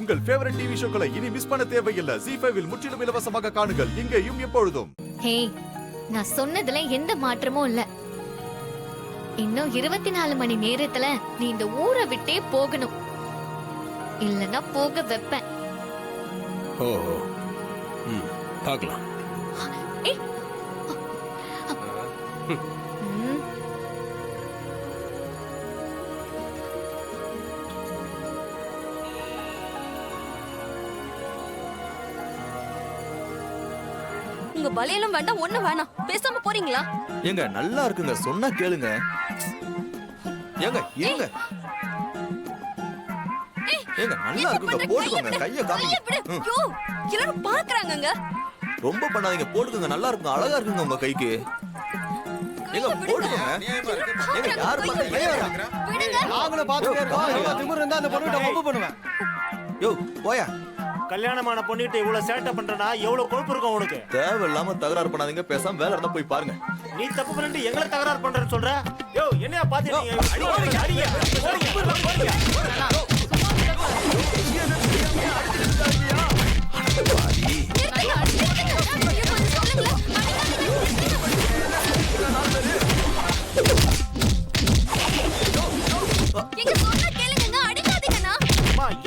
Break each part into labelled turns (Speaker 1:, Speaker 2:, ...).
Speaker 1: உங்கள் favourite TV ஷோக்களை இனி miss பண்ண தேவையில்லை. ZEE5 இல் முற்றிலும் இலவசமாக காணுங்கள். இங்கேயும் எப்பொழுதும்.
Speaker 2: ஹே, நான் சொன்னதுல எந்த மாற்றமும் இல்ல. இன்னும் 24 மணி நேரத்துல நீ இந்த ஊரை விட்டே போகணும். இல்லனா போக வைப்பேன்.
Speaker 3: ஓ பார்க்கலாம்.
Speaker 2: ஏய். ம்.
Speaker 4: உங்க பலையெல்லாம் வேண்டாம், ஒண்ணு வேணாம். பேசாம போறீங்களா?
Speaker 5: ஏங்க நல்லா இருக்குங்க, சொன்னா கேளுங்க. ஏங்க ஏங்க ஏங்க நல்லா இருக்குங்க, போடுங்க. கைய காமிங்க.
Speaker 4: ஐயோ, எல்லாரும் பாக்குறாங்கங்க.
Speaker 5: ரொம்ப பண்ணாதீங்க, போடுங்க. நல்லா இருக்குங்க, அழகா இருக்குங்க உங்க கைக்கு. ஏங்க போடுங்க. ஏங்க யார் பண்ணீங்க?
Speaker 6: நாங்களும் பாத்துட்டே இருக்கோம். திமிரு இருந்தா அந்த பொண்ணுகிட்ட வம்பு பண்ணுவேன்.
Speaker 5: யோ போயா.
Speaker 6: கல்யாணமான பொண்ணுகிட்ட இவ்வளவு சேட்டை பண்றனா எவ்வளவு கொழுப்பு இருக்கும் உனக்கு?
Speaker 5: தேவையில்லாம தகராறு பண்ணாதீங்க, பேசாம வேலை இருந்தா போய் பாருங்க.
Speaker 6: நீ தப்பு பண்ணிட்டு எங்களை தகராறு பண்றேன்னு சொல்ற? யோ என்னையா பாத்தீங்க?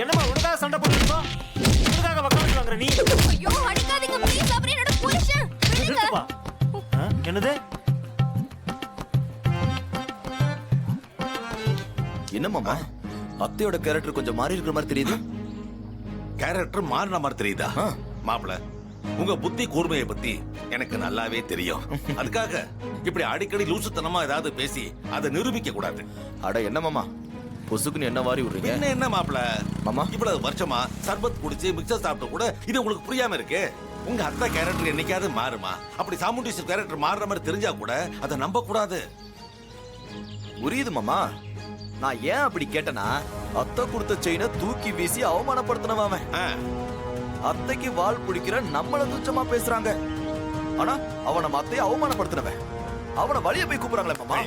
Speaker 6: என்னமா உனக்காக சண்டை போட்டுருக்கோம்? உனக்காக வக்காலத்து வாங்குற நீ?
Speaker 4: ஐயோ அடிக்காதீங்க ப்ளீஸ், அவர் என்னோட புருஷன்.
Speaker 6: நிறுத்துப்பா. என்னது?
Speaker 5: என்ன மாமா, அத்தையோட கேரக்டர் கொஞ்சம் மாறி இருக்கிற மாதிரி தெரியுது.
Speaker 7: கேரக்டர் மாறின மாதிரி தெரியுதா? மாப்பிள, உங்க புத்தி கூர்மையை பத்தி எனக்கு நல்லாவே தெரியும். அதுக்காக இப்படி அடிக்கடி லூசுத்தனமா ஏதாவது பேசி அதை நிரூபிக்க கூடாது.
Speaker 5: அட என்ன மாமா, பொசுக்குன்னு என்ன வாரி விடுறீங்க?
Speaker 7: என்ன மாப்பிள,
Speaker 5: மாமா
Speaker 7: இவ்வளவு வருஷமா சர்பத் குடிச்சு மிக்சர் சாப்பிட்டு கூட இது உங்களுக்கு புரியாம இருக்கு. உங்க அத்தை கேரக்டர் என்னைக்காவது மாறுமா? அப்படி சாமுண்டீஸ்வரர் கேரக்டர் மாறுற மாதிரி தெரிஞ்சா கூட அதை நம்ப கூடாது.
Speaker 5: புரியுது மாமா. நான் ஏன் அப்படி கேட்டனா, அத்தை கொடுத்த செயினை தூக்கி வீசி அவமானப்படுத்தினவன் அவன். அத்தைக்கு வால் பிடிக்கிற நம்மள துச்சமா பேசுறாங்க. ஆனா அவன் நம்ம அத்தையை அவமானப்படுத்தினவன். அவனை வழிய போய் கூப்பிடுறாங்களே மாமா,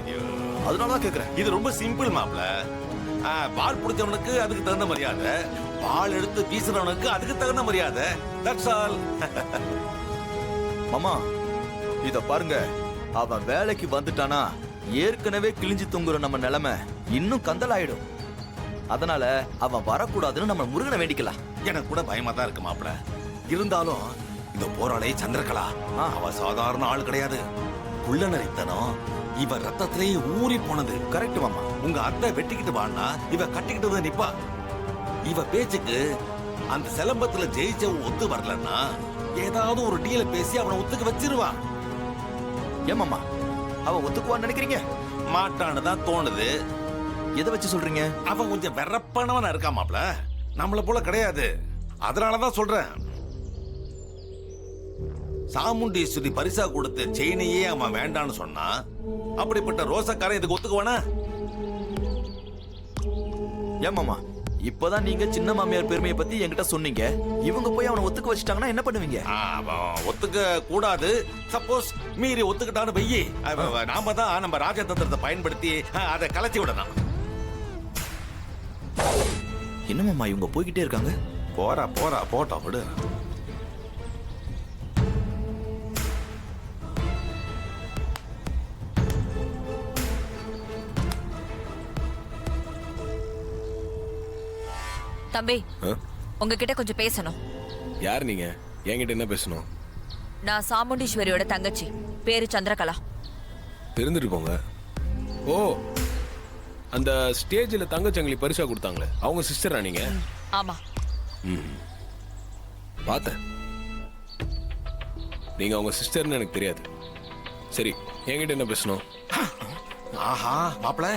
Speaker 5: அதனாலதான் கேக்குறேன்.
Speaker 7: இது ரொம்ப சிம்பிள் மாப்பிள. பால் பிடிச்சவனுக்கு அதுக்கு தகுந்த மரியாதை, பால் எடுத்து வீசுறவனுக்கு அதுக்கு தகுந்த மரியாதை. That's all.
Speaker 5: மாமா இத பாருங்க, அவன் வேலைக்கு வந்துட்டானா ஏற்கனவே கிழிஞ்சு தொங்குற நம்ம நிலைமை இன்னும் கந்தலாயிடும். அதனால அவன் வரக்கூடாதுன்னு நம்ம முருகனை வேண்டிக்கலாம்.
Speaker 7: எனக்கு கூட பயமா தான் இருக்கு மாப்பிள. இருந்தாலும் இந்த போராளை சந்திரகலா அவ சாதாரண ஆள் கிடையாது. புள்ள நரித்தனம் இவ ரத்தத்திலேயே ஊறி போனது.
Speaker 5: கரெக்ட் மாமா.
Speaker 7: உங்க அத்தை வெட்டிக்கிட்டு வான்னா இவ கட்டிக்கிட்டு நிப்பா. இவ பேச்சுக்கு அந்த சிலம்பத்துல ஜெயிச்சவன் ஒத்து வரலன்னா ஏதாவது ஒரு டீல பேசி அவனை ஒத்துக்க வச்சிருவா.
Speaker 5: ஏமாமா அவன் ஒத்துக்குவான்னு நினைக்கிறீங்க?
Speaker 7: மாட்டான்னு தான் தோணுது.
Speaker 5: எதை வச்சு சொல்றீங்க?
Speaker 7: அவன் கொஞ்சம் வெறப்பானவனா இருக்கா மாப்ள, நம்மள போல கிடையாது. அதனாலதான் சொல்றேன். சாமுண்டீஸ்வரி பரிசா கொடுத்த செயினையே அவன் வேண்டான்னு சொன்னா அப்படிப்பட்ட ரோசக்காரன் இதுக்கு ஒத்துக்குவானா?
Speaker 5: ஏமாமா இப்பதான் நீங்க சின்ன மாமியார் பெருமையை பத்தி என்கிட்ட சொன்னீங்க. இவங்க போய் அவனை ஒத்துக்க வச்சுட்டாங்கன்னா என்ன பண்ணுவீங்க?
Speaker 7: அவன் ஒத்துக்க கூடாது. சப்போஸ் மீறி ஒத்துக்கிட்டான்னு வெயி, நாம தான் நம்ம ராஜதந்திரத்தை பயன்படுத்தி அதை கலைச்சி விடணும்.
Speaker 5: என்னமாமா இவங்க போய்கிட்டே இருக்காங்க?
Speaker 7: போறா போறா போட்டோம் விடு.
Speaker 4: தம்பி, உங்ககிட்ட கொஞ்சம் பேசணும்.
Speaker 3: யார் நீங்க? என்கிட்ட என்ன பேசணும்?
Speaker 4: நான் சாமுண்டீஸ்வரியோட தங்கச்சி, பேரு சந்திரகலா.
Speaker 3: தெரிஞ்சுட்டு போங்க. ஓ, அந்த ஸ்டேஜ்ல தங்கச்சங்கிலி பரிசா கொடுத்தாங்களே, அவங்க சிஸ்டரா நீங்க?
Speaker 4: ஆமா.
Speaker 3: பார்த்தேன். நீங்க அவங்க சிஸ்டர்னு எனக்கு தெரியாது. சரி, என்கிட்ட என்ன பேசணும்?
Speaker 7: ஆஹா மாப்பிள,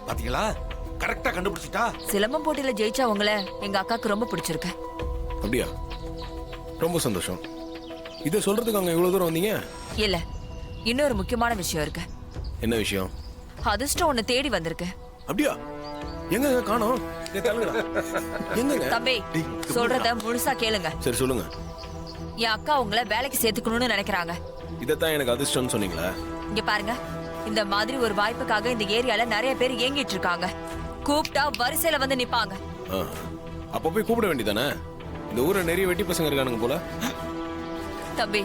Speaker 7: பாத்தீங்களா? கரெக்டா கண்டுபிடிச்சிட்டா.
Speaker 4: சிலம்பம் போட்டியில ஜெயிச்சா உங்களை எங்க அக்காக்கு ரொம்ப பிடிச்சிருக்கு.
Speaker 3: அப்படியா? ரொம்ப சந்தோஷம். இதை சொல்றதுக்கு அங்க இவ்வளவு தூரம் வந்தீங்க?
Speaker 4: இல்ல, இன்னொரு முக்கியமான விஷயம் இருக்கு.
Speaker 3: என்ன விஷயம்?
Speaker 4: அதிர்ஷ்டம் ஒண்ணு தேடி வந்திருக்கு.
Speaker 3: அப்படியா? எங்க காணோம்? எங்க?
Speaker 4: தம்பி, சொல்றத முழுசா கேளுங்க.
Speaker 3: சரி சொல்லுங்க.
Speaker 4: என் அக்கா உங்களை வேலைக்கு சேர்த்துக்கணும்னு நினைக்கிறாங்க.
Speaker 3: இதத்தான் எனக்கு அதிர்ஷ்டம்னு சொன்னீங்களா?
Speaker 4: இங்க பாருங்க, இந்த மாதிரி ஒரு வாய்ப்புக்காக இந்த ஏரியால நிறைய பேர் ஏங்கிட்டு இருக்காங்க. கூப்பிட்டா வரிசையில வந்து நிப்பாங்க.
Speaker 3: அப்ப போய் கூப்பிட வேண்டியதானே? இந்த ஊர்ல நிறைய வெட்டி பசங்க இருக்கானுங்க போல.
Speaker 4: தம்பி,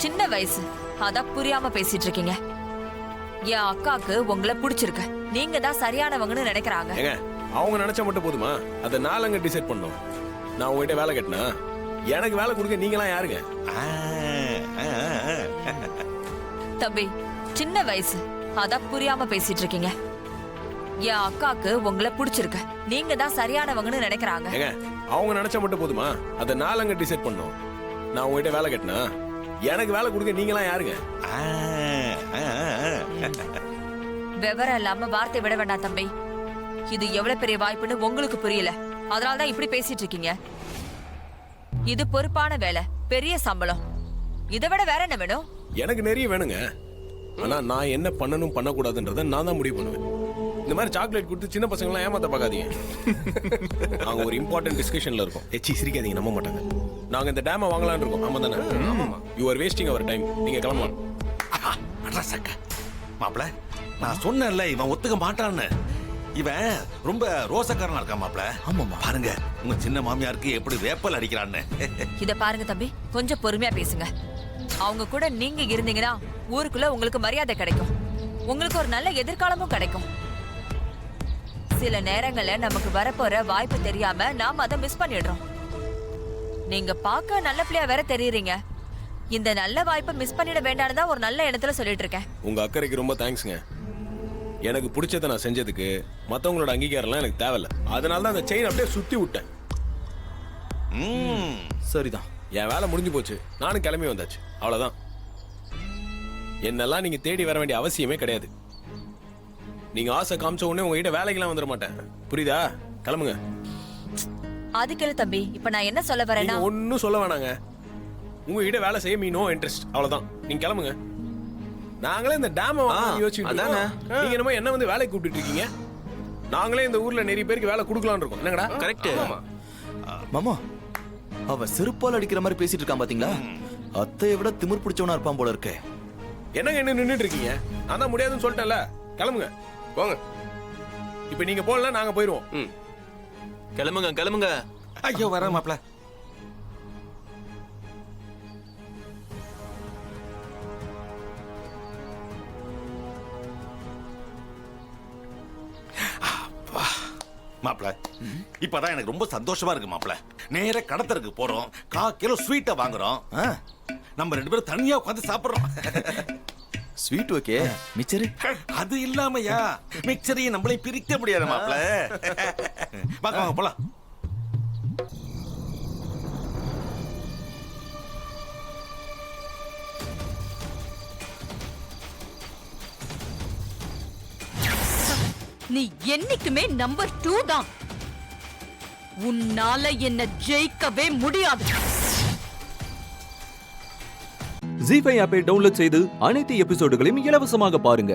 Speaker 4: சின்ன வயசு அதான் புரியாம பேசிட்டு இருக்கீங்க. என் அக்காக்கு உங்களை பிடிச்சிருக்கு, நீங்க தான் சரியானவங்கன்னு நினைக்கிறாங்க.
Speaker 3: ஏங்க, அவங்க நினைச்சா மட்டும் போதுமா? அதை நாலங்க டிசைட் பண்ணோம். நான் உங்ககிட்ட வேலை கேட்டனா, எனக்கு வேலை கொடுக்க நீங்களாம் யாருங்க?
Speaker 4: தம்பி, சின்ன வயசு அதான் புரியாம பேசிட்டு இருக்கீங்க. என் அக்காக்கு உங்களை பிடிச்சிருக்கு, நீங்க தான் சரியானவங்கன்னு நினைக்கிறாங்க.
Speaker 3: ஏங்க, அவங்க நினைச்சா மட்டும் போதுமா? அதை நாலங்க டிசைட் பண்ணோம். நான் உங்ககிட்ட வேலை கேட்டனா, எனக்கு வேலை கொடுக்க நீங்களாம் யாருங்க?
Speaker 4: விவரம் இல்லாம வார்த்தை விட வேண்டாம் தம்பி. இது எவ்வளவு பெரிய வாய்ப்புன்னு உங்களுக்கு புரியல, அதனாலதான் இப்படி பேசிட்டு இருக்கீங்க. இது பொறுப்பான வேலை, பெரிய சம்பளம். இதை விட வேற என்ன வேணும்?
Speaker 3: எனக்கு நிறைய வேணுங்க. ஆனா நான் என்ன பண்ணணும் பண்ணக்கூடாதுன்றத நான் தான் முடிவு பண்ணுவேன். இந்த மாதிரி சாக்லேட் கொடுத்து சின்ன பசங்க எல்லாம் ஏமாத்த பார்க்காதீங்க. நாங்க ஒரு இம்பார்ட்டன்ட் டிஸ்கஷன்ல இருக்கோம். எச்சி சிரிக்காதீங்க, நம்ப மாட்டாங்க. நாங்க இந்த டேமை வாங்கலாம்னு இருக்கோம். ஆமா தானே? You are wasting our time. நீங்க கிளம்பலாம்.
Speaker 7: மாப்பிள, நான் சொன்னேன்ல இவன் ஒத்துக்க மாட்டான்னு. இவன் ரொம்ப ரோசக்காரனா இருக்கான் மாப்பிள.
Speaker 5: ஆமாமா.
Speaker 7: பாருங்க உங்க சின்ன மாமியாருக்கு எப்படி வேப்பல் அடிக்கிறான்னு.
Speaker 4: இத பாருங்க தம்பி, கொஞ்சம் பொறுமையா பேசுங்க. அவங்க கூட நீங்க இருந்தீங்கன்னா ஊருக்குள்ள உங்களுக்கு மரியாதை கிடைக்கும், உங்களுக்கு ஒரு நல்ல எதிர்காலமும் கிடைக்கும். சில நேரங்கள்ல நமக்கு வரப்போற வாய்ப்பு தெரியாம நாம அதை மிஸ் பண்ணிடுறோம். நீங்க பார்க்க நல்ல பிள்ளையா வேற தெரியுறீங்க. இந்த நல்ல வாய்ப்பை மிஸ் பண்ணிட வேண்டாம்னு தான் ஒரு நல்ல இடத்துல சொல்லிட்டு இருக்கேன்.
Speaker 3: உங்க அக்கறைக்கு ரொம்ப தேங்க்ஸ்ங்க. எனக்கு பிடிச்சதை நான் செஞ்சதுக்கு மத்தவங்களோட அங்கீகாரம்லாம் எனக்கு தேவையில்ல. அதனால தான் அந்த செயின் அப்படியே சுத்தி விட்டேன்.
Speaker 5: சரிதான்.
Speaker 3: என் வேலை முடிஞ்சு போச்சு, நானும் கிளம்பி வந்தாச்சு, அவ்வளவுதான். என்னெல்லாம் நீங்க தேடி வர வேண்டிய அவசியமே கிடையாது. நீங்க ஆசை காமிச்ச உடனே உங்ககிட்ட வேலைக்கெல்லாம் வந்துட மாட்டேன், புரியுதா? கிளம்புங்க.
Speaker 4: அதுக்கு இல்ல தம்பி, இப்ப நான் என்ன சொல்ல வரேன்னா,
Speaker 3: ஒன்னும் சொல்ல வேணாங்க. உங்ககிட்ட வேலை செய்ய மீ நோ இன்ட்ரெஸ்ட், அவ்வளவுதான். நீங்க கிளம்புங்க. நாங்களே இந்த டேமை யோசிச்சுட்டு நீங்க என்னமோ என்ன வந்து வேலைக்கு கூப்பிட்டு இருக்கீங்க. நாங்களே இந்த ஊர்ல நிறைய பேருக்கு வேலை கொடுக்கலாம்னு இருக்கோம். என்னங்கடா? கரெக்ட்.
Speaker 5: மாமா, அவ செருப்பால் அடிக்கிற மாதிரி பேசிட்டு இருக்கான் பாத்தீங்களா? அத்தையை விட திமிர் பிடிச்சவனா இருப்பான் போல இருக்கே.
Speaker 3: என்னங்க என்ன நின்னுட்டு இருக்கீங்க? நான் தான் முடியாதுன்னு சொல்லிட்டேன்ல, கிளம்புங்க. போங்க. இப்ப நீங்க போகலாம், நாங்க போயிருவோம்.
Speaker 8: கிளம்புங்க கிளம்புங்க.
Speaker 7: ஐயோ வர மாப்பிள. மாப்பிள, இப்பதான் எனக்கு ரொம்ப சந்தோஷமா இருக்கு மாப்பிள. நேர கடத்தருக்கு போறோம், 1/4 கிலோ ஸ்வீட்டை வாங்குறோம். நம்ம 2 பேரும் தனியா உட்காந்து சாப்பிடுறோம்.
Speaker 5: ஸ்வீட் ஓகே, மிச்சரு
Speaker 7: அது இல்லாமயா மிக்சரையும் நம்மளையும் பிரிக்க முடியாது மாப்பிள. வாங்க வாங்க போலாம்.
Speaker 4: நீ என்னைக்குமே நம்பர் 2 தான். உன்னால என்ன ஜெயிக்கவே முடியாது.
Speaker 9: ஜீ5 ஆப்பை டவுன்லோட் செய்து அனைத்து எபிசோடுகளையும் இலவசமாக பாருங்க.